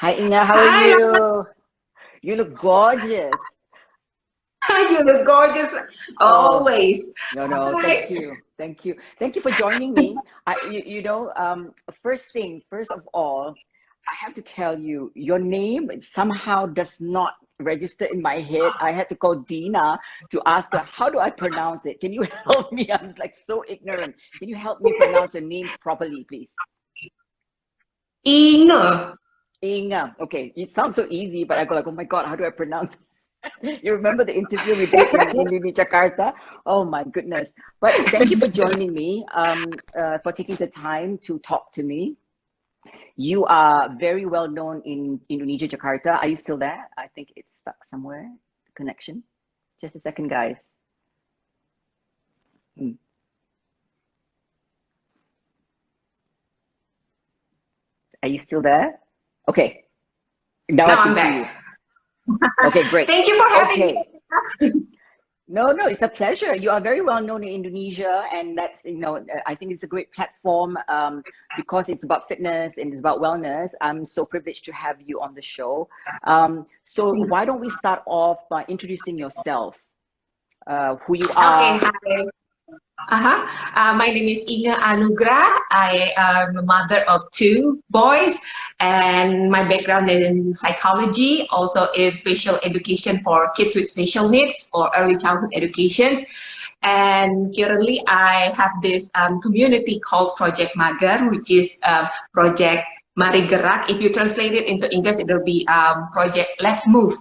Hi Inge, how are Hi, you? You look gorgeous. you look gorgeous Oh, always. no, thank Hi. you. Thank you. Thank you for joining me. First of all, I have to tell you, your name somehow does not register in my head. I had to call Dina to ask her, how do I pronounce it? Can you help me? I'm like so ignorant. Can you help me pronounce your name properly, please? Inge. Inga. Okay, it sounds so easy, but I go like, oh my God, how do I pronounce it? You remember the interview we did in Indonesia, Jakarta? Oh my goodness. But thank you for joining me, for taking the time to talk to me. You are very well known in Indonesia, Jakarta. Are you still there? I think it's stuck somewhere, the connection. Just a second, guys. Hmm. Are you still there? Okay, now I Now I'm can see you. back. Okay, great. Thank you for having Okay. me. No, it's a pleasure. You are very well known in Indonesia, and I think it's a great platform because it's about fitness and it's about wellness. I'm so privileged to have you on the show. So why don't we start off by introducing yourself, who you Okay, are? hi. My name is Inge Anugrah. I am a mother of two boys, and my background in psychology, also in special education for kids with special needs or early childhood education. And currently, I have this community called Project Mager, which is Project Mari Gerak. If you translate it into English, it will be Project Let's Move.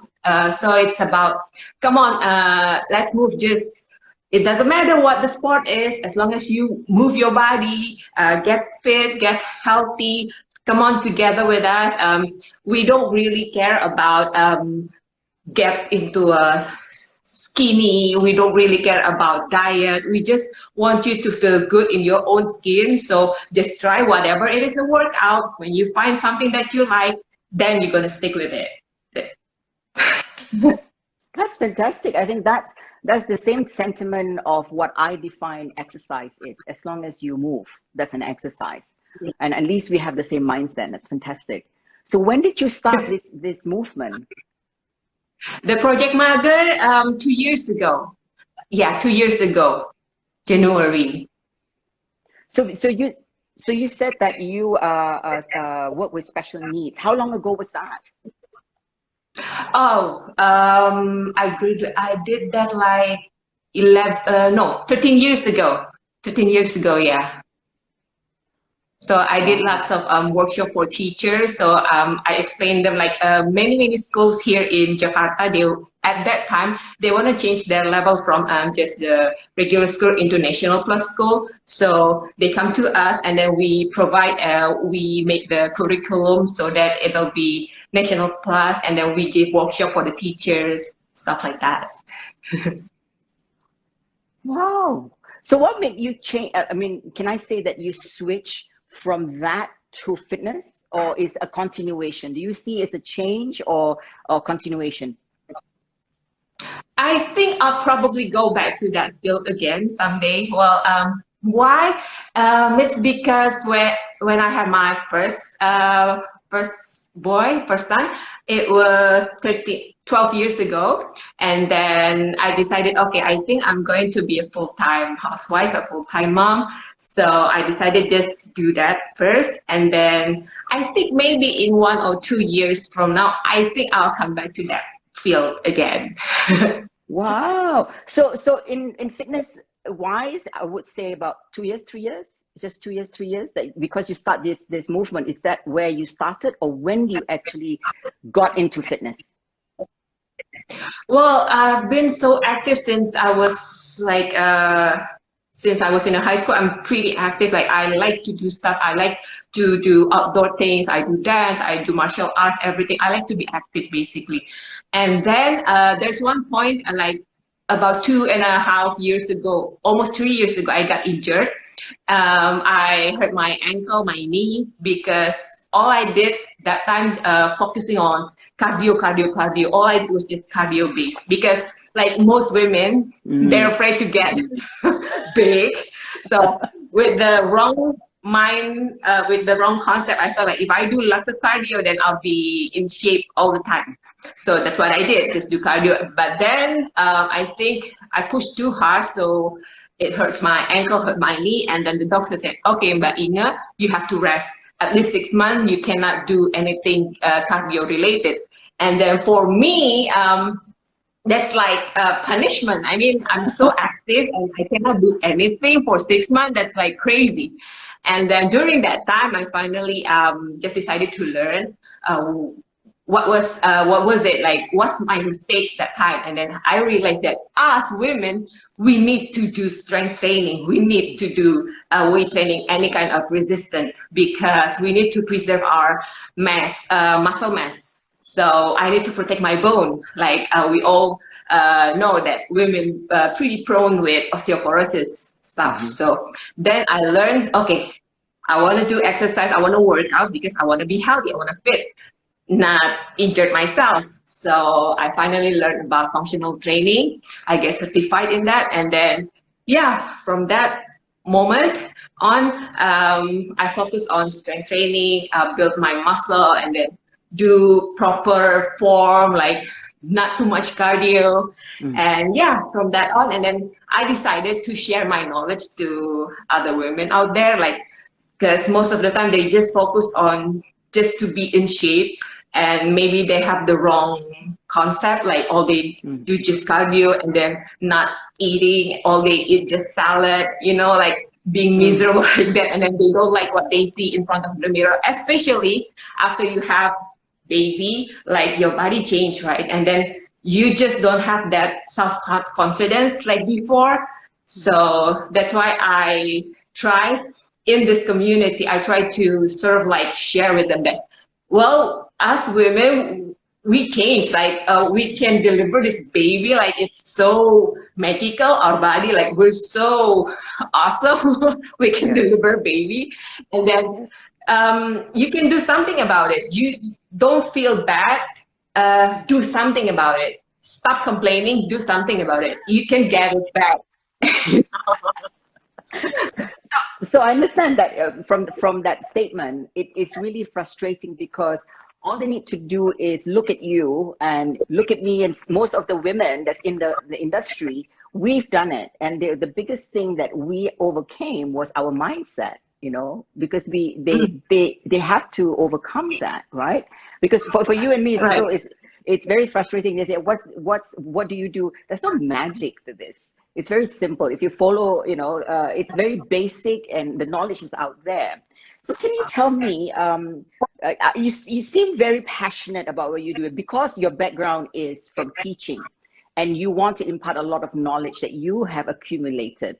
So it's about, come on, let's move. Just it doesn't matter what the sport is, as long as you move your body, get fit, get healthy. Come on together with us. We don't really care about get into a skinny. We don't really care about diet. We just want you to feel good in your own skin. So just try whatever it is the workout. When you find something that you like, then you're gonna stick with it. That's fantastic. I think that's the same sentiment of what I define exercise is. As long as you move, that's an exercise, and at least we have the same mindset. That's fantastic. So when did you start this movement? The Project Mother, 2 years ago. Yeah, 2 years ago, January. So, so you, so you said that you work with special needs. How long ago was that? Oh, I did that like 11, no, 13 years ago. 13 years ago, yeah. So I did Wow. lots of workshop for teachers. So I explained them like many schools here in Jakarta. They at that time they want to change their level from just the regular school into national plus school. So they come to us and then we provide we make the curriculum so that it'll be national plus, and then we give workshop for the teachers, stuff like that. Wow. So what made you change? I mean, can I say that you switch from that to fitness, or is a continuation? Do you see it as a change or continuation? I think I'll probably go back to that field again someday. Well, why? It's because when I had my first boy, first son, it was 12 years ago, and then I decided, okay, I think I'm going to be a full-time housewife, a full-time mom. So I decided just do that first, and then I think maybe in 1 or 2 years from now, I think I'll come back to that field again. Wow. So in fitness wise, I would say about 2 years, 3 years. It's just 2 years, 3 years that because you start this movement. Is that where you started, or when you actually got into fitness? Well, I've been so active since I was like since I was in a high school. I'm pretty active. Like I like to do stuff. I like to do outdoor things. I do dance. I do martial arts. Everything. I like to be active basically. And then there's one point like about 2.5 years ago, almost 3 years ago, I got injured. I hurt my ankle, my knee, because all I did that time focusing on cardio. All I did was just cardio based because like most women, they're Mm. afraid to get big. So with the wrong mind with the wrong concept. I felt like if I do lots of cardio, then I'll be in shape all the time. So that's what I did, just do cardio. But then I think I pushed too hard, so it hurts my ankle, hurt my knee, and then the doctor said, okay, Mbak Inge, you have to rest. At least 6 months, you cannot do anything cardio related. And then for me, that's like punishment. I mean, I'm so active and I cannot do anything for 6 months. That's like crazy. And then during that time, I finally just decided to learn what was it like? What's my mistake that time? And then I realized that us women, we need to do strength training. We need to do weight training, any kind of resistance, because we need to preserve our mass, muscle mass. So I need to protect my bone. Like we all know that women pretty prone with osteoporosis stuff. So then I learned, okay, I want to do exercise. I want to work out because I want to be healthy. I want to fit, not injured myself. So I finally learned about functional training. I get certified in that. And then, yeah, from that moment on, I focus on strength training, build my muscle, and then do proper form, like not too much cardio. And yeah, from that on, and then I decided to share my knowledge to other women out there, like, because most of the time they just focus on just to be in shape, and maybe they have the wrong concept, like all they do just cardio and then not eating, all they eat just salad, you know, like being miserable like that, and then they don't like what they see in front of the mirror, especially after you have baby, like your body change, right? And then you just don't have that self-confidence like before. So that's why I try in this community, I try to sort of like share with them that, well, us women, we change, like we can deliver this baby, like it's so magical, our body, like we're so awesome. We can deliver baby, and then you can do something about it. You don't feel bad, do something about it. Stop complaining, do something about it. You can get it back. So I understand that from that statement, it's really frustrating because all they need to do is look at you and look at me, and most of the women that's in the industry, we've done it. And the biggest thing that we overcame was our mindset, you know, because they have to overcome that, right? Because for you and me, so it's very frustrating. They say, what do you do? There's no magic to this. It's very simple. If you follow, you know, it's very basic and the knowledge is out there. So can you tell me, you seem very passionate about what you do because your background is from teaching and you want to impart a lot of knowledge that you have accumulated,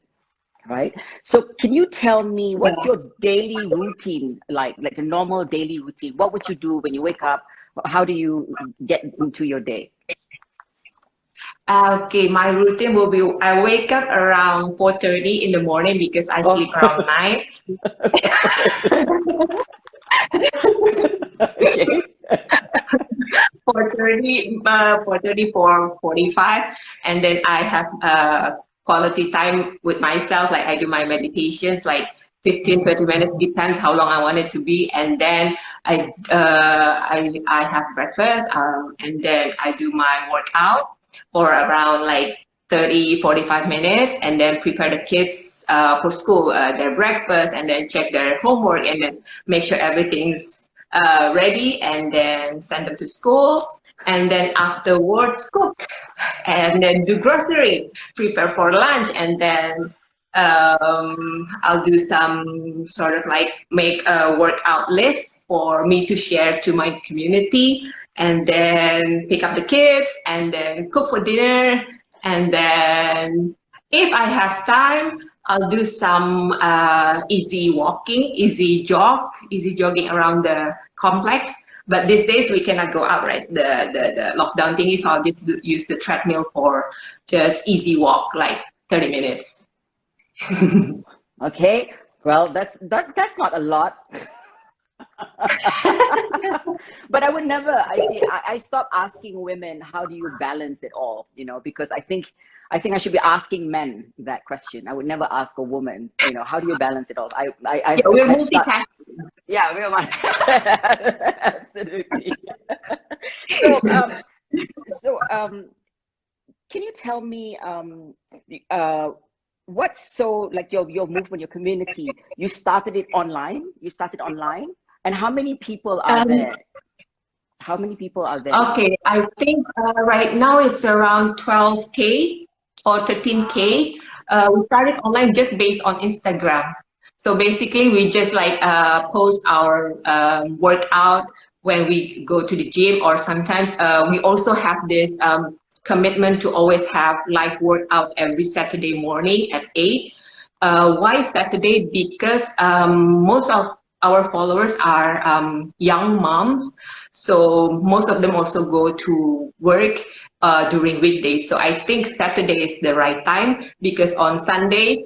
right? So can you tell me what's your daily routine, like a normal daily routine? What would you do when you wake up? How do you get into your day? Okay, my routine will be, I wake up around 4:30 in the morning because I sleep around 9. Okay. 4:30, 4:45, and then I have quality time with myself. Like I do my meditations, like 15-20 minutes, depends how long I want it to be, and then I have breakfast, and then I do my workout for around like 30-45 minutes, and then prepare the kids for school, their breakfast, and then check their homework, and then make sure everything's ready, and then send them to school, and then afterwards cook, and then do grocery, prepare for lunch, and then I'll do some sort of like make a workout list for me to share to my community, and then pick up the kids, and then cook for dinner, and then if I have time, I'll do some easy walking, easy jogging around the complex. But these days we cannot go out, right? The lockdown thingy, so I'll just use the treadmill for just easy walk, like 30 minutes. Okay, well, that's not a lot. But I would never, I stopped asking women, how do you balance it all? You know, because I think I should be asking men that question. I would never ask a woman, you know, how do you balance it all? I Yeah, hope we're I start. multitasking. Yeah, we're on. Absolutely. So, can you tell me, uh, what's so like your movement, your community? You started it online. You started online, and how many people are Um, there? How many people are there now? okay, I think right now it's around 12K or 13K. We started online just based on Instagram. So basically, we just like post our workout when we go to the gym, or sometimes we also have this commitment to always have live workout every Saturday morning at 8. Why Saturday? Because most of our followers are young moms, so most of them also go to work during weekdays. So I think Saturday is the right time, because on Sunday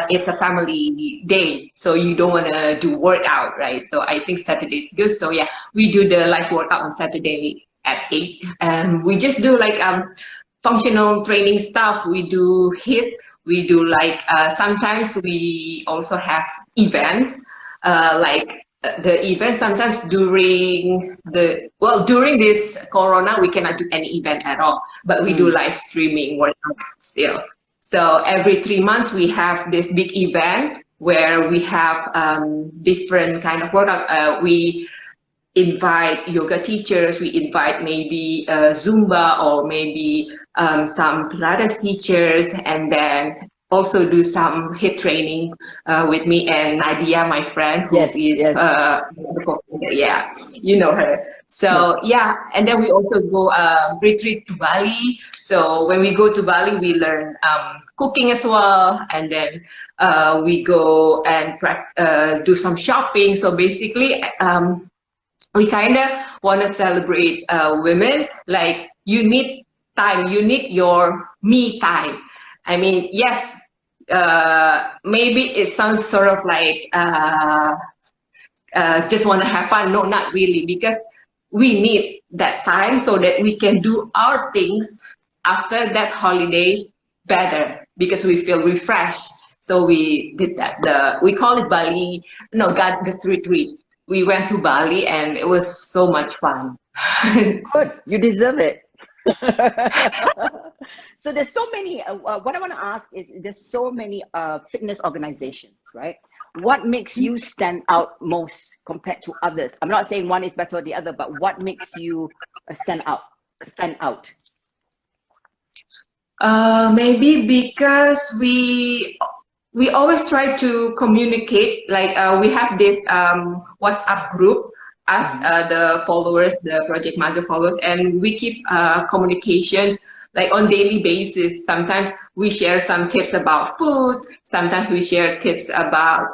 it's a family day, so you don't want to do workout, right? So I think Saturday is good. So yeah, we do the live workout on Saturday at 8, and we just do like functional training stuff. We do HIIT. We do like sometimes we also have events, like the event sometimes during this corona we cannot do any event at all, but we do Mm. live streaming workout still. So every 3 months we have this big event where we have different kind of workout. We invite yoga teachers, we invite maybe Zumba, or maybe some Pilates teachers, and then also do some HIIT training with me and Nadia, my friend, who Yes, is yes, yeah, you know her. yes. So yeah, and then we also go retreat to Bali. So when we go to Bali, we learn cooking as well, and then we go and do some shopping. So basically, we kind of want to celebrate women. Like, you need time, you need your me time. I mean, yes, maybe it sounds sort of like just want to have fun. No, not really, because we need that time so that we can do our things after that holiday better, because we feel refreshed. So we did that. We call it Bali. No, God, this retreat. We went to Bali and it was so much fun. Good. You deserve it. So there's so many. What I want to ask is, there's so many fitness organizations, right? What makes you stand out most compared to others? I'm not saying one is better or the other, but what makes you stand out? Stand out. Maybe because we always try to communicate. Like we have this WhatsApp group, us Mhm. the followers, the Project Mager followers, and we keep communications like on daily basis. Sometimes we share some tips about food. Sometimes we share tips about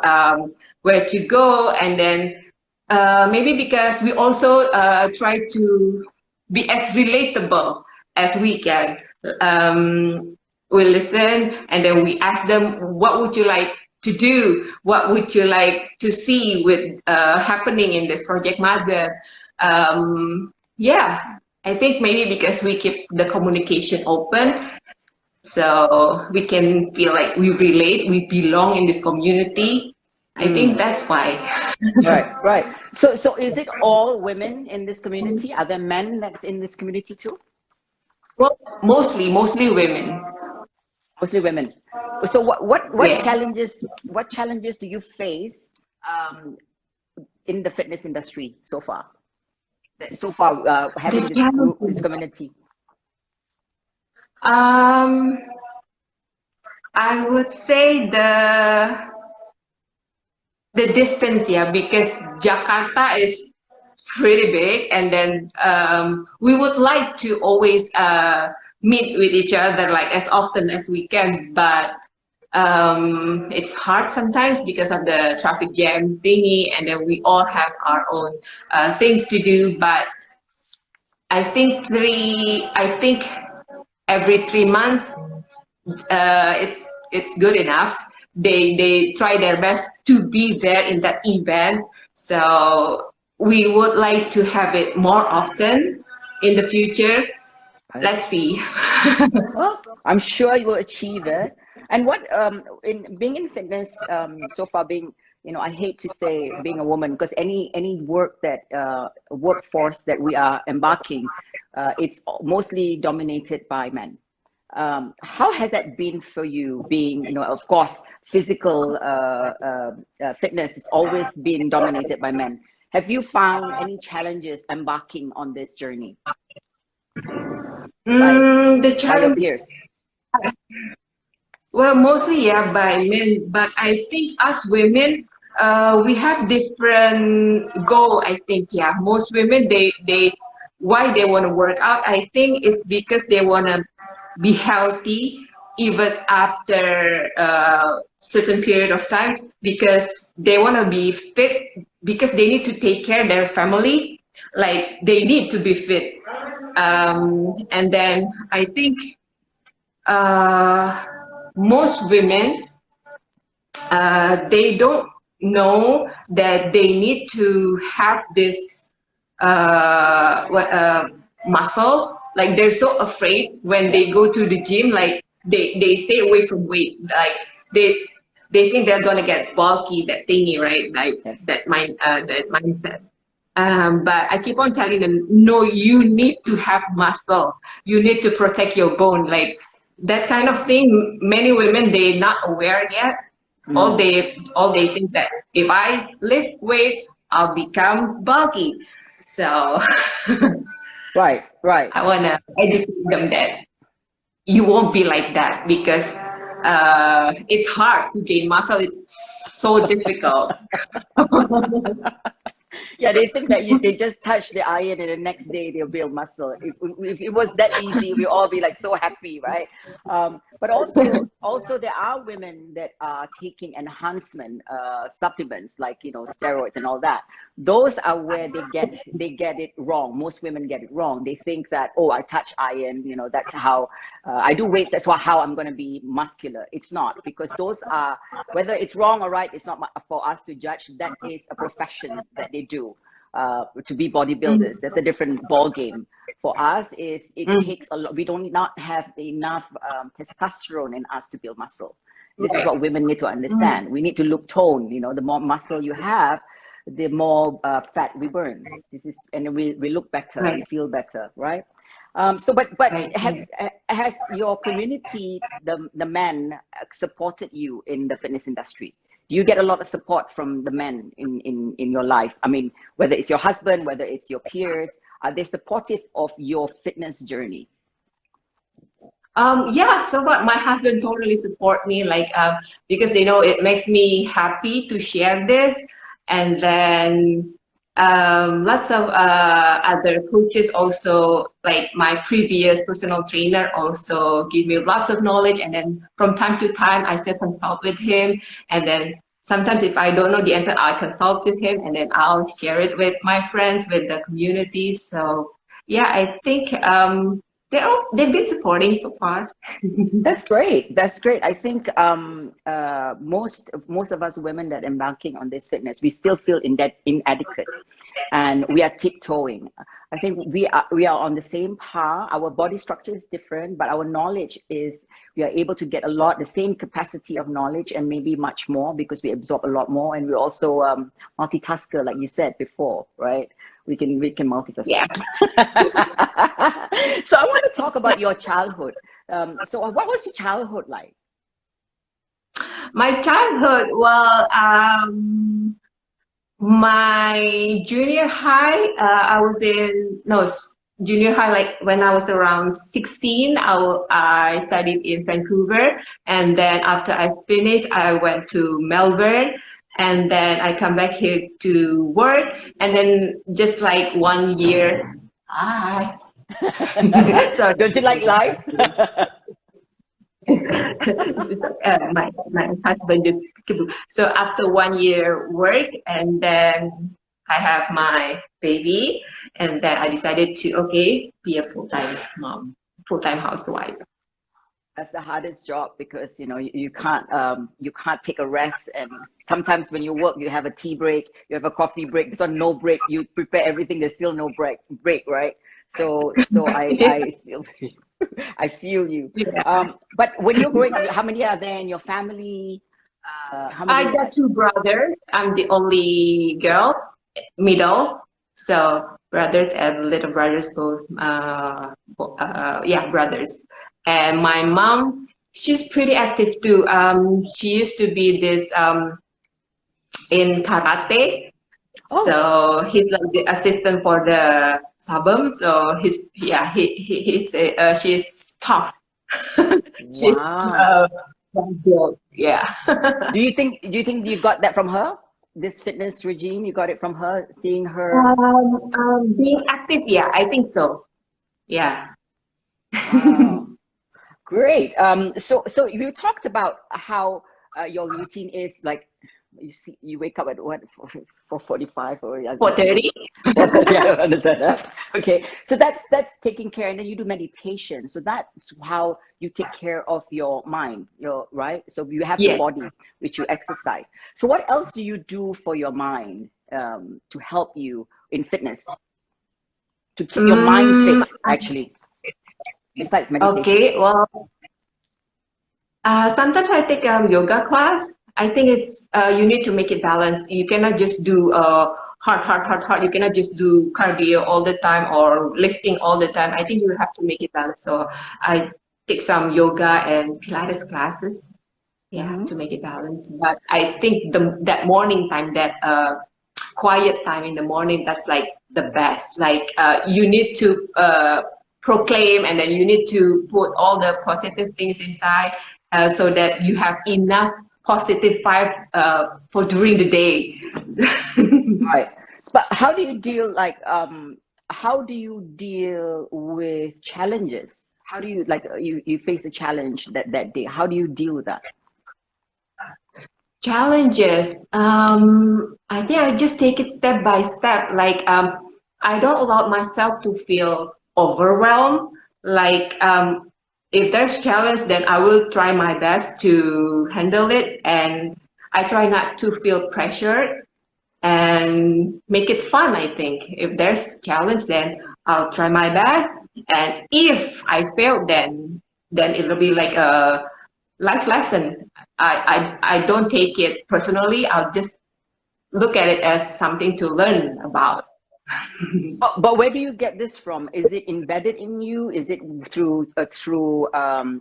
where to go, and then maybe because we also try to be as relatable as we can. We listen, and then we ask them, what would you like to do? What would you like to see with happening in this Project Mager? Yeah, I think maybe because we keep the communication open, so we can feel like we relate, we belong in this community. I think Mm. that's why. Right, right. So is it all women in this community? Are there men that's in this community too? Well, mostly women. Mostly women. So what Yeah. challenges do you face um, in the fitness industry so far? So far, The having this group, this challenges. community. Um, I would say the distance, yeah, because Jakarta is pretty big, and then we would like to always meet with each other like as often as we can, but it's hard sometimes because of the traffic jam thingy, and then we all have our own things to do. But I think every 3 months it's good enough. They try their best to be there in that event. So we would like to have it more often in the future. Right. Let's see. Well, I'm sure you will achieve it. And what in being in fitness so far, being, you know, I hate to say being a woman, because any work that workforce that we are embarking, it's mostly dominated by men. How has that been for you? Being, you know, of course, physical fitness has always been dominated by men. Have you found any challenges embarking on this journey by The by your challenge, peers? well, mostly yeah, by men, but I think us women, we have different goal. I think yeah, most women they why they want to work out. I think it's because they want to be healthy even after a certain period of time, because they want to be fit, because they need to take care of their family. Like they need to be fit. And then I think uh, most women, they don't know that they need to have this what muscle. Like they're so afraid when they go to the gym. Like they stay away from weight. Like they think they're gonna get bulky, that thingy, right? Like Yes. that mindset. But I keep on telling them, no, you need to have muscle. You need to protect your bone. Like that kind of thing. Many women, they're not aware yet. Mm. All they think that if I lift weight, I'll become bulky. So Right, right. I wanna educate them that you won't be like that, because it's hard to gain muscle. It's so difficult. Yeah, they think that they just touch the iron and the next day they'll build muscle. If it was that easy, we'd all be like so happy, right? But also there are women that are taking enhancement supplements like, you know, steroids and all that. Those are where they get it wrong. Most women get it wrong. They think that, oh, I touch iron, you know, that's how I do weights. That's how I'm going to be muscular. It's not, because those are, whether it's wrong or right, it's not for us to judge. That is a profession that they do to be bodybuilders. That's a different ball game. For us, is it Mm, takes a lot. We don't not have enough testosterone in us to build muscle. This is right. what women need to Mm, understand. We need to look toned. You know, the more muscle you have, the more fat we burn. This is, and we look better, we right. feel better, right? So, but Right. Right. has your community, the men, supported you in the fitness industry? Do you get a lot of support from the men in your life? I mean, whether it's your husband, whether it's your peers, are they supportive of your fitness journey? Yeah, so what my husband totally support me, like because they know it makes me happy to share this. And then lots of other coaches also, like my previous personal trainer, also give me lots of knowledge. And then from time to time I still consult with him, and then sometimes if I don't know the answer, I consult with him, and then I'll share it with my friends, with the community. So yeah, I think they've been supporting so far. That's great. That's great. I think most of us women that embarking on this fitness, we still feel inadequate, and we are tiptoeing. I think we are on the same par. Our body structure is different, but our knowledge is, we are able to get a lot, the same capacity of knowledge, and maybe much more, because we absorb a lot more, and we also multitasker, like you said before, right? We can multitask. Yeah. So I want to talk about your childhood. So what was your childhood like? My childhood, well, my junior high, I was in, no, junior high, like when I was around 16, I studied in Vancouver. And then after I finished, I went to Melbourne. And then I come back here to work. And then just like 1 year, hi. Sorry. Don't you like life? My husband just, so after 1 year work, and then I have my baby, and then I decided to, okay, be a full-time mom, full-time housewife. That's the hardest job because you can't take a rest, and sometimes when you work you have a tea break, you have a coffee break. This one no break. You prepare everything. There's still no break, right? So I still I feel you. Yeah. But when you're growing up, how many are there in your family? How I many? got two brothers. I'm the only girl, middle. So brothers and little brothers both, yeah, brothers. And my mom, she's pretty active too. She used to be this in karate. Oh, So he's like the assistant for the sabum. So she's tough. She's wow. built. Yeah. Do you think you got that from her? This fitness regime, you got it from her, seeing her. Being active, yeah, I think so. Yeah. Wow. Great. So you talked about how your routine is like. You wake up at what, 4:45 or I don't know. 4:30. 4:30. I don't understand that. Okay, so that's taking care, and then you do meditation. So that's how you take care of your mind. Your right. So you have the Yes. body, which you exercise. So what else do you do for your mind to help you in fitness, to keep your mind Mm, fit? Actually, besides meditation. okay. Well, sometimes I take a yoga class. I think it's you need to make it balanced. You cannot just do hard. You cannot just do cardio all the time or lifting all the time. I think you have to make it balanced. So I take some yoga and Pilates classes. Yeah, Mm-hmm. to make it balanced. But I think that morning time, that quiet time in the morning, that's like the best. Like you need to proclaim, and then you need to put all the positive things inside, so that you have enough positive vibe for during the day. Right. But how do you deal how do you deal with challenges? How do you you face a challenge that day? How do you deal with that? Challenges. I think I just take it step by step. Like I don't allow myself to feel overwhelmed. Like if there's challenge, then I will try my best to handle it, and I try not to feel pressured and make it fun. I think if there's challenge, then I'll try my best, and if I fail, then it'll be like a life lesson. I don't take it personally. I'll just look at it as something to learn about. But where do you get this from? Is it embedded in you? Is it through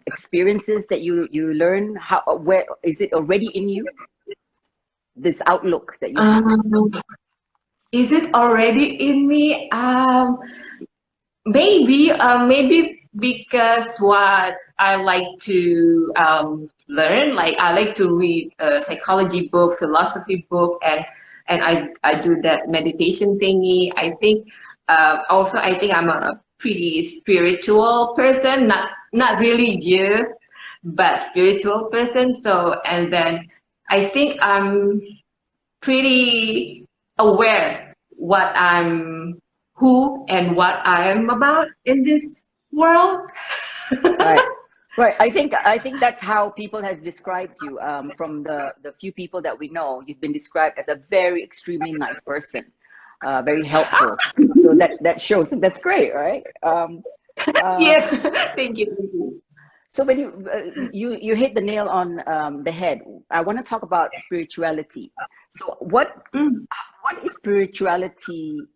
experiences that you learn? How where is it already in you? This outlook that you have. Um, is it already in me? Maybe because what I like to learn, like I like to read psychology book, philosophy book, and I do that meditation thingy. I think also I think I'm a pretty spiritual person, not religious, but spiritual person. So and then I think I'm pretty aware what I'm who and what I am about in this world. Right. Right. I think that's how people have described you. From the few people that we know, you've been described as a very extremely nice person, very helpful. So that shows, and that's great, right? Uh, Yes, thank you. Thank you. so when you hit the nail on the head, I want to talk about spirituality. So Mm. what is spirituality?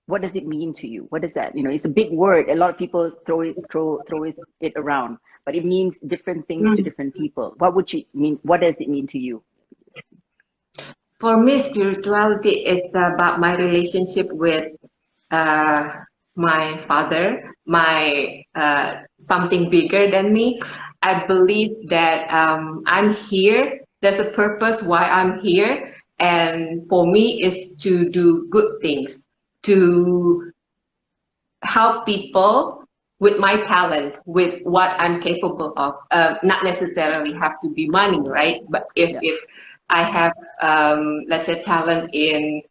What does it mean to you? What is that? It's a big word. A lot of people throw it around, but it means different things to Mm. different people. What would you mean? What does it mean to you? For me, spirituality, it's about my relationship with uh, my father, my something bigger than me. I believe that I'm here. There's a purpose why I'm here, and for me, is to do good things, to help people with my talent, with what I'm capable of. Not necessarily have to be money, right? But Yeah. if I have, let's say, talent in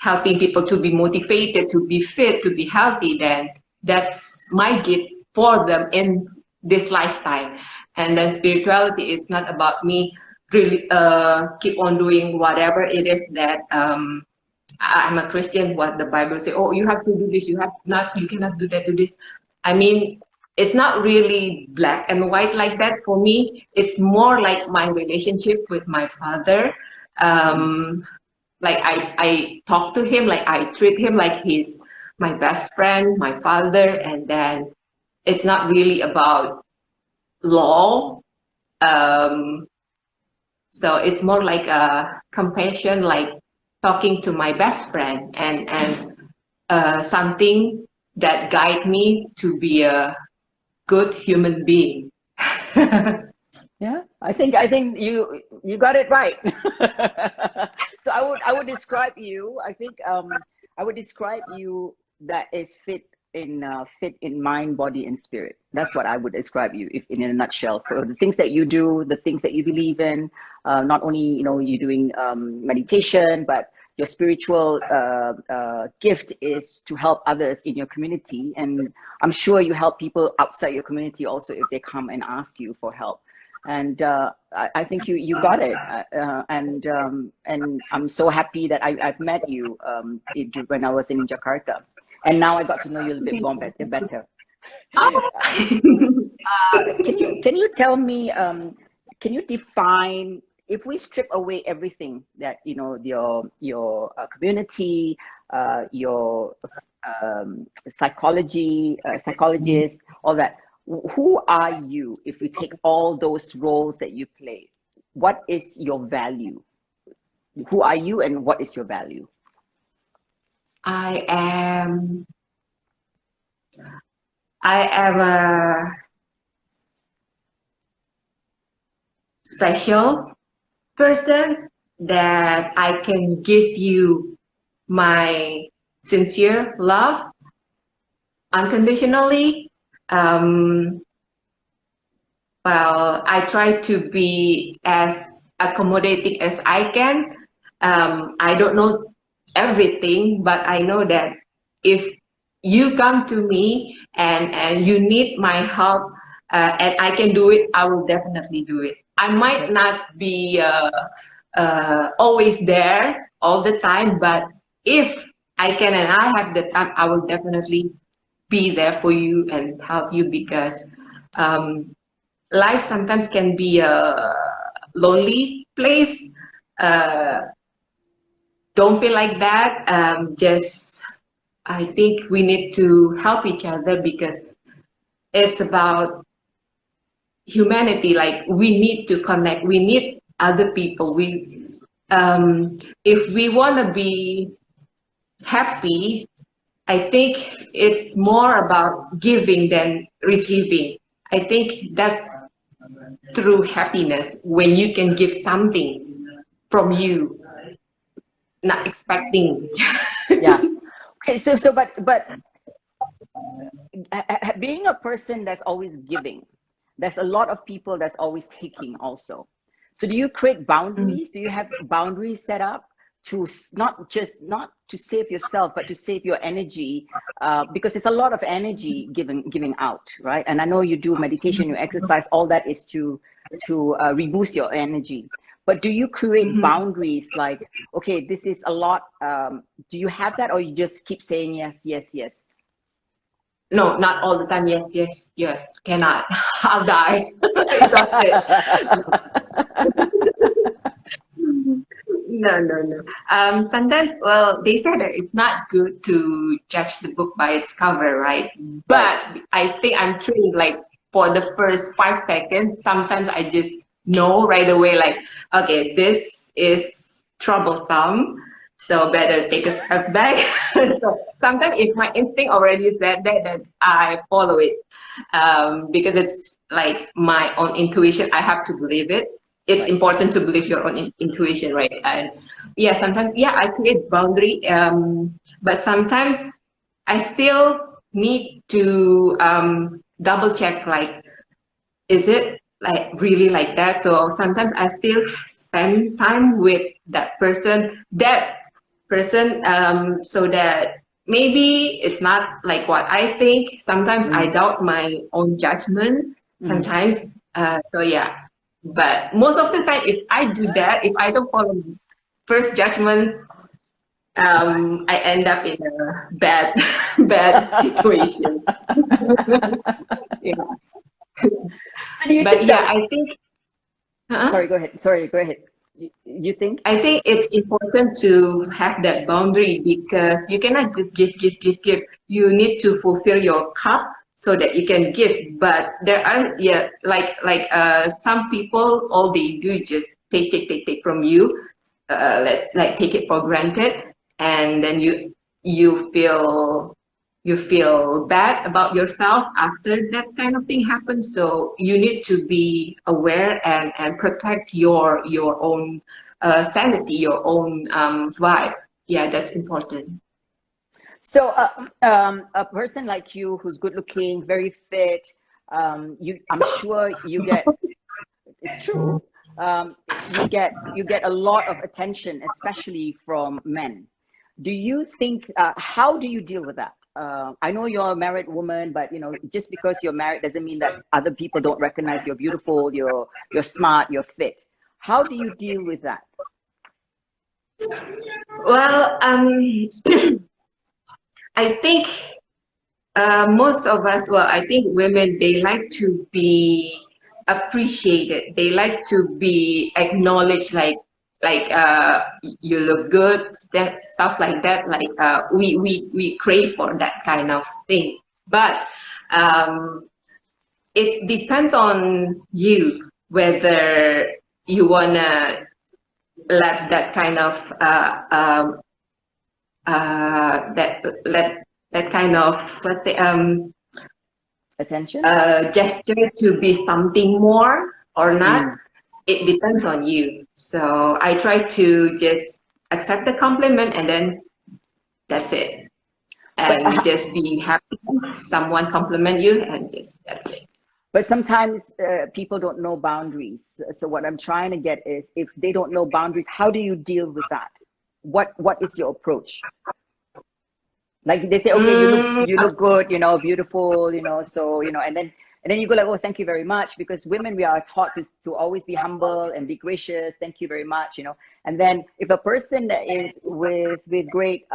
helping people to be motivated, to be fit, to be healthy, then that's my gift for them in this lifetime. And then spirituality is not about me really keep on doing whatever it is that I'm a Christian, what the Bible says, oh, you have to do this, you cannot do that, do this. I mean, it's not really black and white like that. For me, it's more like my relationship with my father. Like I talk to him, like I treat him like he's my best friend, my father, and then it's not really about law. So it's more like a compassion, like talking to my best friend, and something that guide me to be a good human being. Yeah, I think you got it right. So I would describe you. I think I would describe you that is fit in mind, body, and spirit. That's what I would describe you, if in a nutshell, for the things that you do, the things that you believe in. Not only you doing meditation, but your spiritual gift is to help others in your community, and I'm sure you help people outside your community also if they come and ask you for help. And I think you got it, and I'm so happy that I've met you when I was in Jakarta, and now I got to know you a little bit more better. Can you tell me? Can you define, if we strip away everything that your community, your psychologist, all that? Who are you if we take all those roles that you play? What is your value? Who are you and what is your value? I am a special person that I can give you my sincere love unconditionally. Well, I try to be as accommodating as I can. I don't know everything, but I know that if you come to me and you need my help and I can do it, I will definitely do it. I might not be always there all the time, but if I can and I have the time, I will definitely be there for you and help you, because life sometimes can be a lonely place. Don't feel like that. I think we need to help each other, because it's about humanity. Like, we need to connect. We need other people. If we want to be happy, I think it's more about giving than receiving. I think that's true happiness, when you can give something from you, not expecting. Yeah. Okay. So, but being a person that's always giving, there's a lot of people that's always taking also. So, do you create boundaries? Do you have boundaries set up to not to save yourself, but to save your energy, because it's a lot of energy giving out, right? And I know you do meditation, you exercise, all that is to reboost your energy. But do you create boundaries, like, okay, this is a lot? Do you have that, or you just keep saying yes, yes, yes? No, not all the time. Yes, yes, yes. Cannot. I'll die. Exhausted. No. Sometimes, well, they said that it's not good to judge the book by its cover, right? But I think I'm trained, like, for the first 5 seconds, sometimes I just know right away, like, okay, this is troublesome, so better take a step back. So sometimes if my instinct already said that, then I follow it, because it's like my own intuition. I have to believe it. It's important to believe your own intuition, right? And yeah, sometimes, yeah, I create boundary, but sometimes I still need to double check, like, is it like really like that? So sometimes I still spend time with that person, so that maybe it's not like what I think. Sometimes I doubt my own judgment. sometimes. So yeah, but most of the time, if I do that, if I don't follow first judgment, I end up in a bad bad situation. Yeah. So do you But think yeah, that? I think. Sorry, go ahead. Sorry, go ahead. You think? I think it's important to have that boundary because you cannot just give, give, give, give. You need to fulfill your cup so that you can give. But there are, yeah, some people, all they do is just take, take, take, take from you, like take it for granted, and then you feel bad about yourself after that kind of thing happens. So you need to be aware and protect your own sanity, your own vibe. Yeah, that's important. So, a person like you who's good looking, very fit, I'm sure you get, it's true, you get a lot of attention, especially from men. Do you think, how do you deal with that? I know you're a married woman, but you know, just because you're married doesn't mean that other people don't recognize you're beautiful, you're smart, you're fit. How do you deal with that? Well, I think most of us, well, I think women, they like to be appreciated. They like to be acknowledged, you look good, stuff like that. Like we crave for that kind of thing. But um, it depends on you whether you wanna let that kind of let that kind of, let's say, Attention? gesture to be something more or not. Mm. It depends on you. So I try to just accept the compliment and then that's it. But And just be happy someone compliment you and just that's it. But sometimes people don't know boundaries. So what I'm trying to get is, if they don't know boundaries, how do you deal with that? What is your approach? Like they say, okay, Mm, you look good, you know, beautiful, you know, so you know, and then you go like, oh, thank you very much, because women, we are taught to always be humble and be gracious. Thank you very much, you know. And then if a person is with great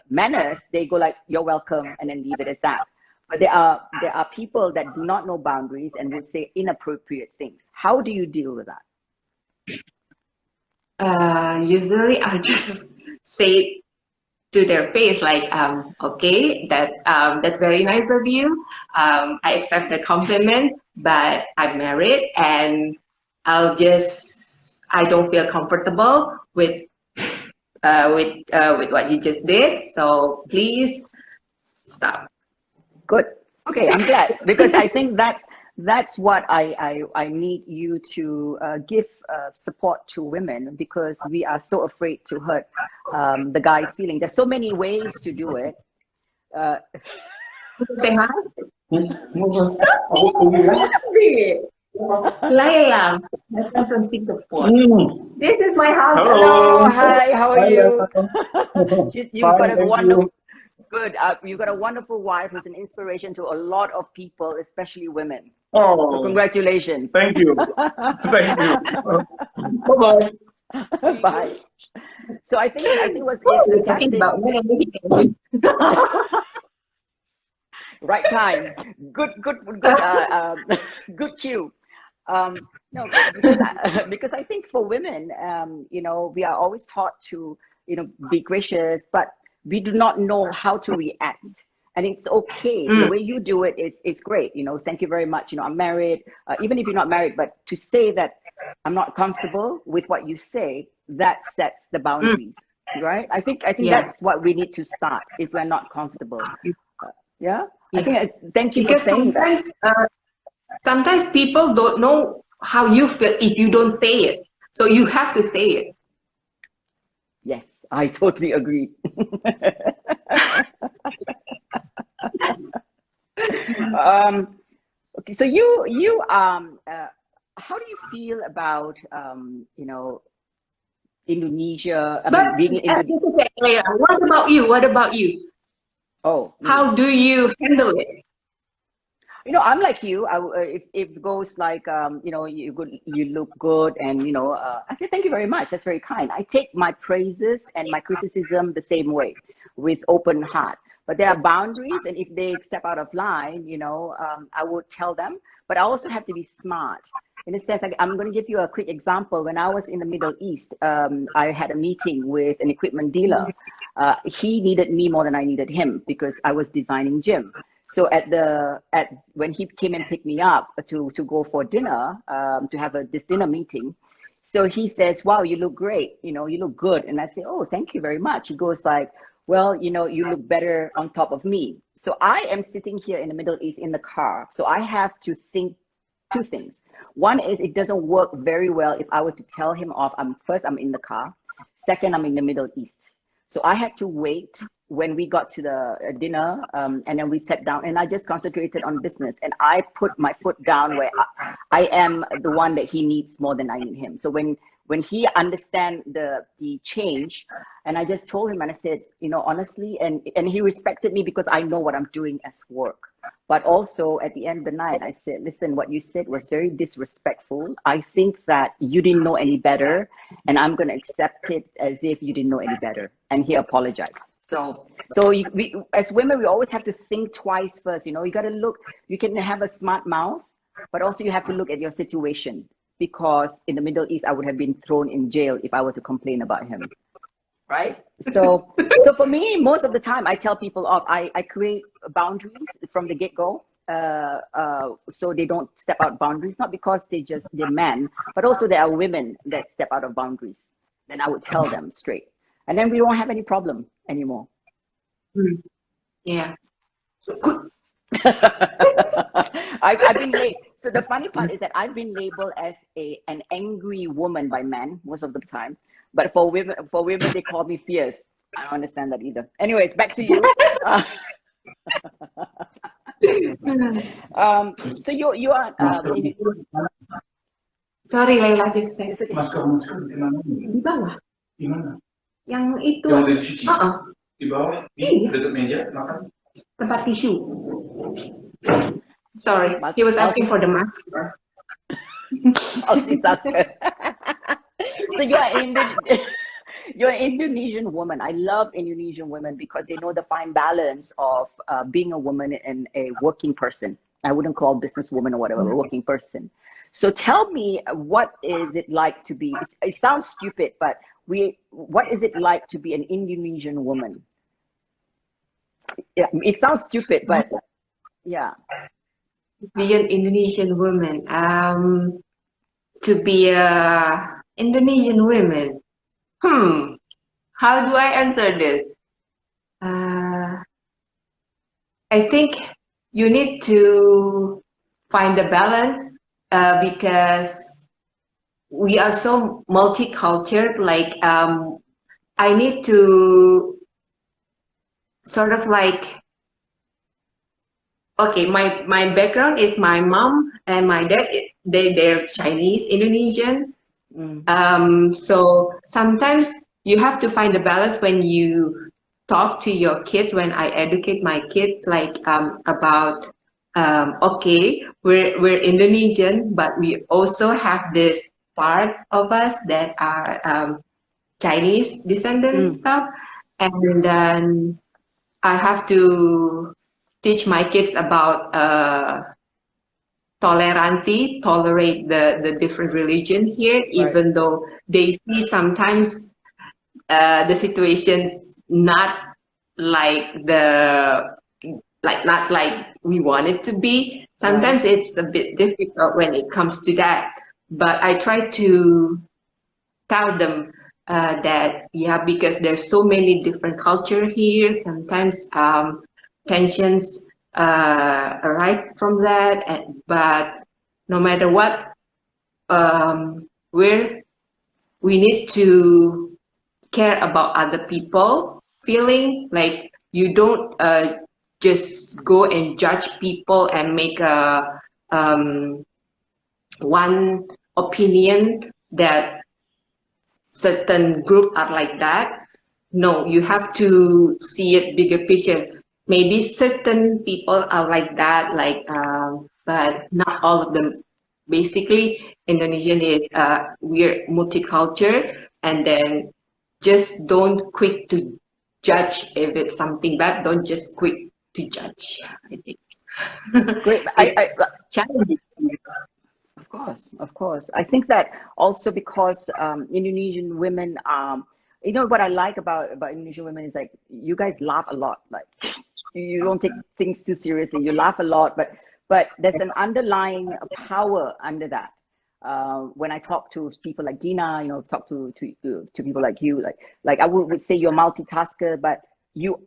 manners, they go like, you're welcome, and then leave it as that. But there are people that do not know boundaries and would say inappropriate things. How do you deal with that? usually I just say to their face like, okay, that's very nice of you. I accept the compliment, but I'm married and I don't feel comfortable with what you just did, so please stop. Good. Okay, I'm glad, because I think that's what I need you to give support to women, because we are so afraid to hurt the guy's feeling. There's so many ways to do it. Say hi. Laila, I'm from Singapore. This is my husband. Hello, hi, how are you? You've got a Thank wonderful, you. good. You've got a wonderful wife who's an inspiration to a lot of people, especially women. So Oh, congratulations. thank you. Thank you. Bye-bye. Bye. So I think it's We're talking fantastic. about men. Right time. Good, good cue. No, because I think for women, you know, we are always taught to, you know, be gracious, but we do not know how to react. And it's okay. The way you do it, it's great. You know, thank you very much. You know, I'm married. Even if you're not married, but to say that I'm not comfortable with what you say, that sets the boundaries, right? I think Yeah. that's what we need to start if we're not comfortable. Yeah. I Yeah. think thank you Because for saying that. sometimes people don't know how you feel if you don't say it. So you have to say it. Yes, I totally agree. Okay, so how do you feel about you know, Indonesia? I But mean, being in Indonesia. this is it, Leah. What about you? What about you? Oh, me. How do you handle it? I'm like you. If it goes like, you look good, and I say thank you very much. That's very kind. I take my praises and my criticism the same way, with open heart. But there are boundaries, and if they step out of line, I would tell them. But I also have to be smart. In a sense, like, I'm going to give you a quick example. When I was in the Middle East, I had a meeting with an equipment dealer. He needed me more than I needed him because I was designing gym. So when he came and picked me up to go for dinner, to have this dinner meeting, so he says, "Wow, you look great. You look good." And I say, "Oh, thank you very much." He goes like, "Well, you look better on top of me." So I am sitting here in the Middle East in the car. So I have to think two things. One is, it doesn't work very well if I were to tell him off. I'm in the car. Second, I'm in the Middle East. So I had to wait when we got to the dinner, and then we sat down, and I just concentrated on business, and I put my foot down where I am the one that he needs more than I need him. So when he understand the change, and I just told him, and I said, honestly, and he respected me because I know what I'm doing as work. But also at the end of the night, I said, listen, what you said was very disrespectful. I think that you didn't know any better, and I'm going to accept it as if you didn't know any better. And he apologized. So we, as women, we always have to think twice first. You got to look, you can have a smart mouth, but also you have to look at your situation. Because in the Middle East, I would have been thrown in jail if I were to complain about him. Right? So for me, most of the time, I tell people off. I create boundaries from the get-go, so they don't step out boundaries. Not because they're men, but also there are women that step out of boundaries. Then I would tell them straight, and then we don't have any problem anymore. Yeah. Good. I've been late. So the funny part is that I've been labeled as an angry woman by men most of the time. But for women, they call me fierce. I don't understand that either. Anyways, back to you. So you are. Sorry, Laila, just say. Masker Di bawah. di mana? Yang itu. Yang udah dicuci. Di bawah, di dekat meja makan. Tempat tisu. Sorry, he was asking for the mask. So you're an Indonesian woman. I love Indonesian women because they know the fine balance of being a woman and a working person. I wouldn't call businesswoman or whatever, a working person. So tell me, what is it like to be, it sounds stupid, but what is it like to be an Indonesian woman? Yeah, it sounds stupid, but yeah. Be an Indonesian woman. To be a Indonesian woman. How do I answer this? I think you need to find a balance because we are so multicultural. Like I need to sort of like, okay, my background is my mom and my dad, they're Chinese, Indonesian. So sometimes you have to find a balance when you talk to your kids. When I educate my kids, like about, okay, we're Indonesian, but we also have this part of us that are Chinese descendants stuff. And then I have to teach my kids about tolerancy, tolerate the different religion here, even though they see sometimes the situations not like not like we want it to be. Sometimes it's a bit difficult when it comes to that. But I try to tell them that, yeah, because there's so many different culture here, sometimes tensions arise from that, but no matter what, we need to care about other people feeling. Like you don't just go and judge people and make a one opinion that certain group are like that. No, you have to see it bigger picture. maybe certain people are like that, but not all of them. Basically, Indonesian is we're multicultural, and then just don't quick to judge if it's something bad. Don't just quick to judge. I think Great. it's challenging. Of course. I think that also because Indonesian women, you know what I like about Indonesian women is like you guys laugh a lot. Like you don't take things too seriously. You laugh a lot, but there's an underlying power under that. When I talk to people like Dina, you know, talk to people like you, like I would say you're a multitasker, but you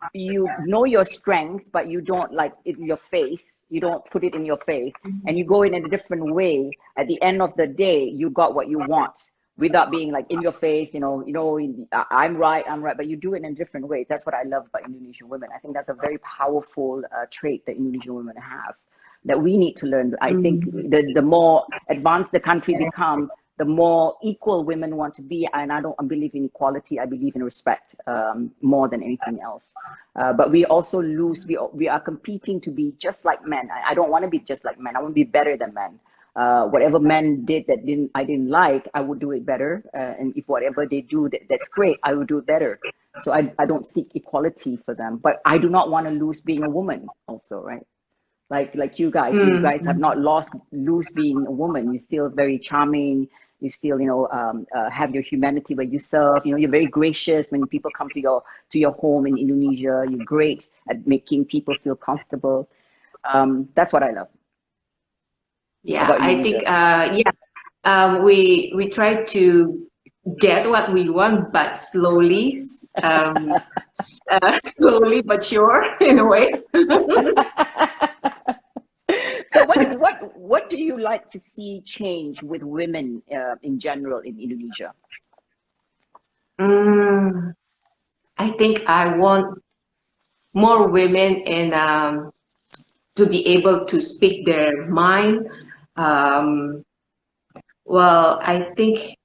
know your strength, but you don't like it in your face. You don't put it in your face, and you go in a different way. At the end of the day, you got what you want without being like in your face. I'm right, but you do it in a different way. That's what I love about Indonesian women. I think that's a very powerful trait that Indonesian women have that we need to learn. I think the more advanced the country becomes, the more equal women want to be. And I don't believe in equality. I believe in respect more than anything else. But we also lose. We are competing to be just like men. I don't want to be just like men. I want to be better than men. Whatever men did that I didn't like, I would do it better. And if whatever they do that's great, I would do it better. So I don't seek equality for them. But I do not want to lose being a woman also, right? Like you guys have not lose being a woman. You're still very charming. You still, have your humanity where you serve. You're very gracious when people come to your home in Indonesia. You're great at making people feel comfortable. That's what I love. Yeah, I think we try to get what we want, but slowly, slowly but sure in a way. So what do you like to see change with women in general in Indonesia? I think I want more women to be able to speak their mind. Well, I think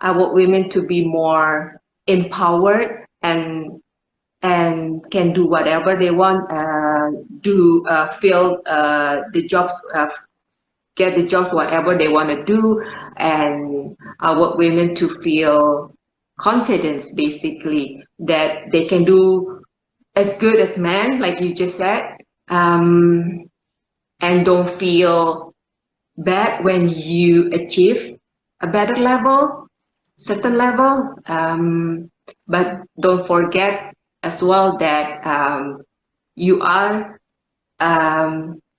I want women to be more empowered and can do whatever they want, fill the jobs, get the jobs, whatever they want to do. And I want women to feel confidence, basically, that they can do as good as men, like you just said, and don't feel bad when you achieve a better level, certain level. But don't forget as well that you are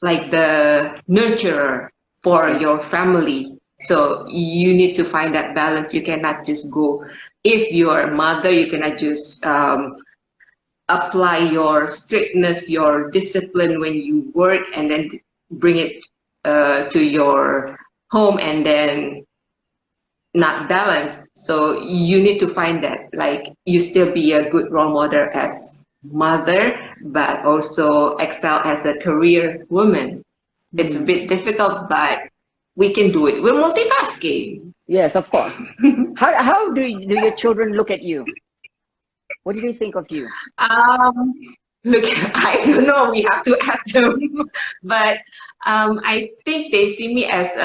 like the nurturer for your family. So you need to find that balance. You cannot just go, if you are a mother, you cannot just apply your strictness, your discipline when you work, and then bring it to your home and then not balance. So you need to find that, like, you still be a good role model as mother, but also excel as a career woman. It's a bit difficult, but we can do it. We're multitasking. Yes, of course. How do your children look at you? What do they think of you? Look, I don't know. We have to ask them. But I think they see me as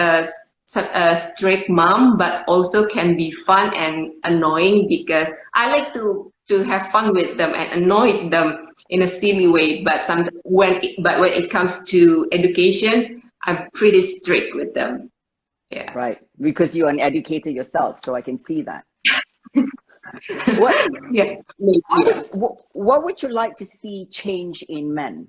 a strict mom, but also can be fun and annoying, because I like to have fun with them and annoy them in a silly way. But when it comes to education, I'm pretty strict with them. Yeah. Right, because you're an educator yourself, so I can see that. What would you like to see change in men?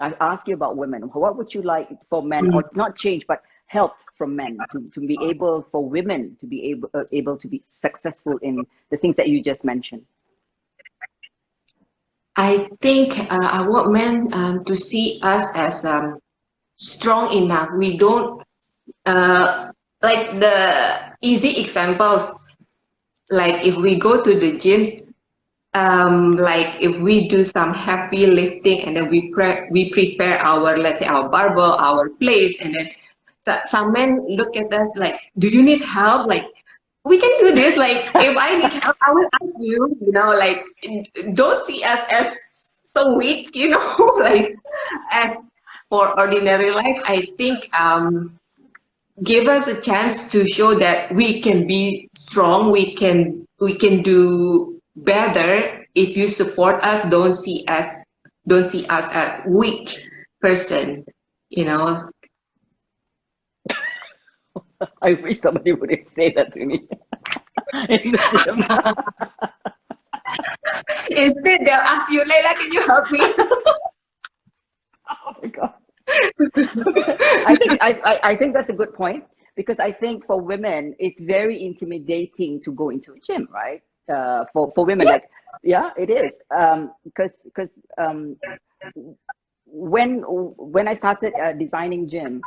I ask you about women. What would you like for men, or not change, but help from men to be able, for women to be able to be successful in the things that you just mentioned? I think I want men to see us as strong enough. We don't like the easy examples. Like if we go to the gyms, like if we do some heavy lifting and then we prepare our, let's say, our barbell, our plates, and then some men look at us like, do you need help? Like, we can do this. Like, if I need help, I will ask you. Like, don't see us as so weak, you know. Like, as for ordinary life, I think give us a chance to show that we can be strong, we can do better. If you support us, don't see us as weak person, you know. I wish somebody would say that to me in the gym. Instead, they'll ask you, Laila, can you help me? Oh my God. I think that's a good point, because I think for women it's very intimidating to go into a gym, right? For women, like, yeah, it is. Because when I started designing gym,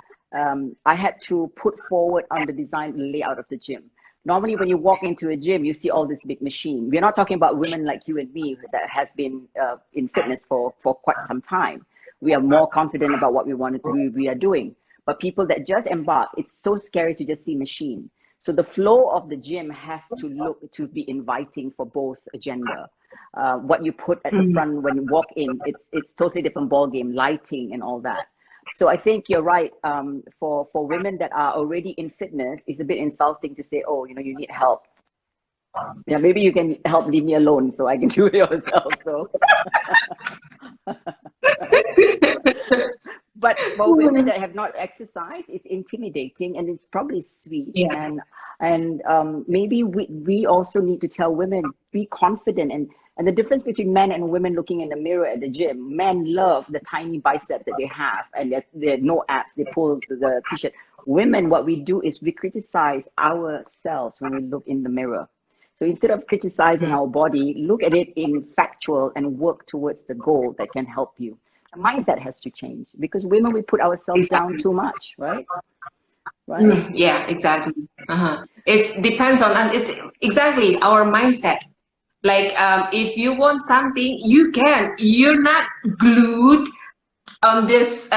I had to put forward on the design layout of the gym. Normally, when you walk into a gym, you see all this big machine. We're not talking about women like you and me that has been in fitness for quite some time. We are more confident about what we are doing. But people that just embark, it's so scary to just see machine. So the flow of the gym has to be inviting for both agenda. What you put at the front when you walk in, it's totally different ball game, lighting and all that. So I think you're right. For women that are already in fitness, it's a bit insulting to say, oh, you need help. Yeah, maybe you can help leave me alone so I can do it yourself. So, but for women that have not exercised, it's intimidating and it's probably sweet. Yeah. And maybe we also need to tell women, be confident. And the difference between men and women looking in the mirror at the gym, men love the tiny biceps that they have and they're no abs, they pull the t-shirt. Women, what we do is we criticize ourselves when we look in the mirror. So instead of criticizing our body, look at it in factual and work towards the goal that can help you. The mindset has to change, because women, we put ourselves down too much, right? Right? Yeah, exactly. It depends on us. It's exactly our mindset. Like, if you want something, you can. You're not glued on this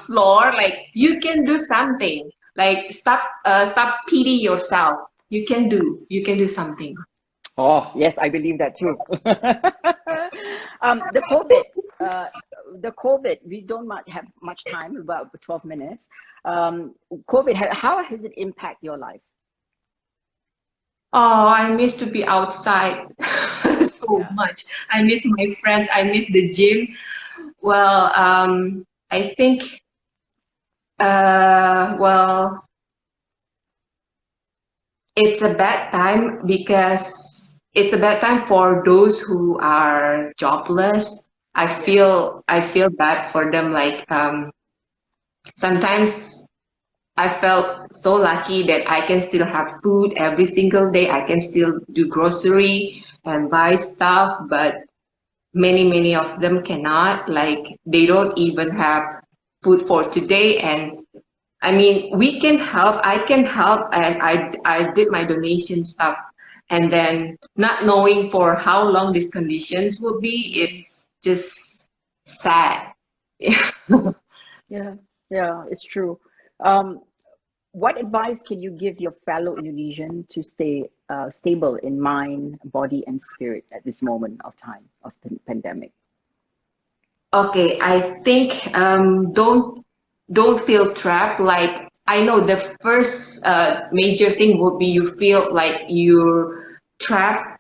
floor. Like, you can do something. Like, stop pity yourself. You can do something. Oh, yes, I believe that too. The COVID, we don't have much time, about 12 minutes. COVID, how has it impacted your life? Oh, I miss to be outside so much. I miss my friends. I miss the gym. Well, I think, well, it's a bad time, because it's a bad time for those who are jobless. I feel bad for them. Like, sometimes I felt so lucky that I can still have food every single day. I can still do grocery and buy stuff, but many of them cannot. Like, they don't even have food for today. And I mean, we can help. I can help, and I did my donation stuff. And then, not knowing for how long these conditions will be, it's just sad. Yeah, it's true. What advice can you give your fellow Indonesian to stay stable in mind, body, and spirit at this moment of time of pandemic? Okay, I think, don't feel trapped. Like, I know the first major thing would be you feel like you're trapped.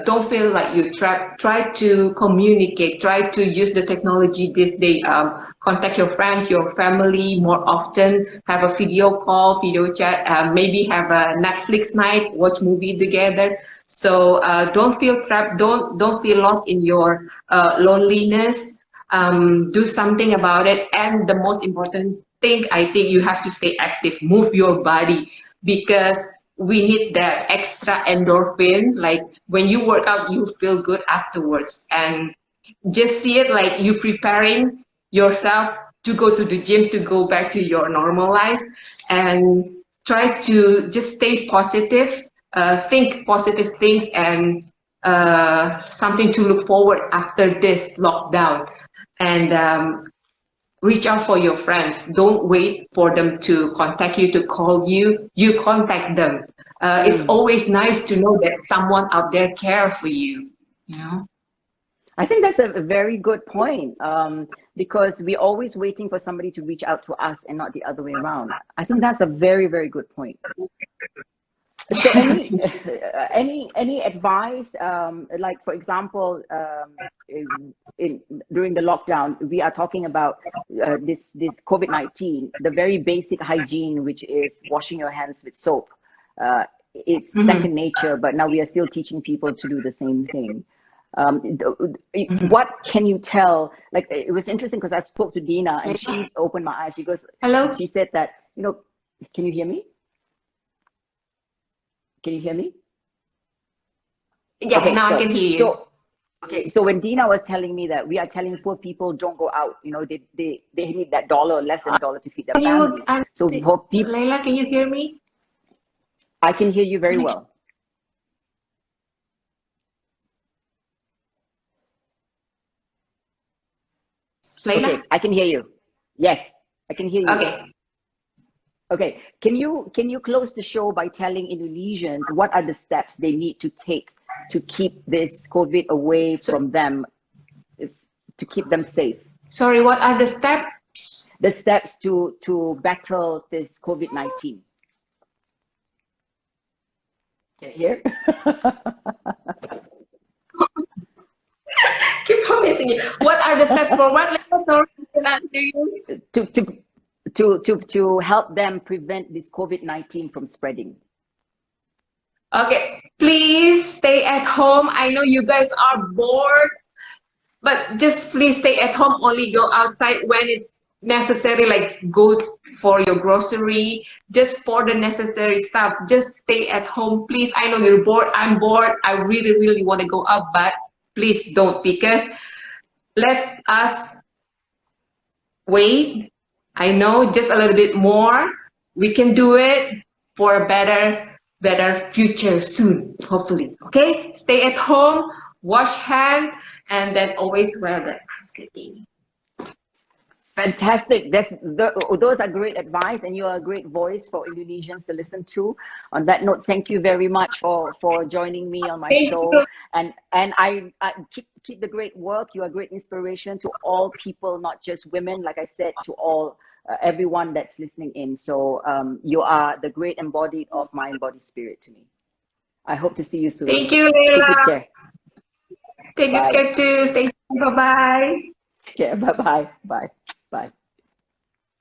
Don't feel like you're trapped. Try to communicate. Try to use the technology this day. Contact your friends, your family more often. Have a video call, video chat. Maybe have a Netflix night. Watch movie together. So don't feel trapped. Don't feel lost in your loneliness. Do something about it. And the most important thing, I think, you have to stay active. Move your body, because we need that extra endorphin. Like, when you work out, you feel good afterwards. And just see it like you preparing yourself to go to the gym, to go back to your normal life. And try to just stay positive, think positive things, and something to look forward after this lockdown. And reach out for your friends. Don't wait for them to contact you, to call you. You contact them. It's always nice to know that someone out there care for you. You know. I think that's a very good point, because we're always waiting for somebody to reach out to us and not the other way around. I think that's a very, very good point. So any advice, like for example, during the lockdown, we are talking about this COVID-19, the very basic hygiene, which is washing your hands with soap. It's second nature, but now we are still teaching people to do the same thing. What can you tell? Like, it was interesting because I spoke to Dina and she opened my eyes. She goes, hello. She said that, you know, can you hear me? Can you hear me? Yeah, okay, now so, I can hear you. So, okay, so when Dina was telling me that we are telling poor people don't go out, you know, they need that dollar, less than $1 to feed their family. So for people, Laila, can you hear me? I can hear you very well. Laila? Okay, I can hear you. Yes, I can hear you. Okay. Okay, can you close the show by telling Indonesians what are the steps they need to take to keep this COVID away from them, to keep them safe? Sorry, what are the steps? The steps to battle this COVID-19. Can you hear? Keep on missing it. What are the steps for what? Sorry, I cannot hear you. To help them prevent this COVID-19 from spreading. Okay, please stay at home. I know you guys are bored, but just please stay at home. Only go outside when it's necessary, like go for your grocery, just for the necessary stuff. Just stay at home, please. I know you're bored. I'm bored. I really, really want to go out, but please don't, because let us wait. I know just a little bit more. We can do it for a better future soon, hopefully. Okay, stay at home, wash hands, and then always wear the mask. Fantastic. Those are great advice, and you are a great voice for Indonesians to listen to. On that note, thank you very much for joining me on my show. And I keep the great work. You are a great inspiration to all people, not just women, like I said, to all everyone that's listening in. So you are the great embodied of mind, body, spirit to me. I hope to see you soon. Thank you, Laila. Take good care. Take good care too. Stay safe. Bye-bye. Take care. Bye-bye. Bye. Bye.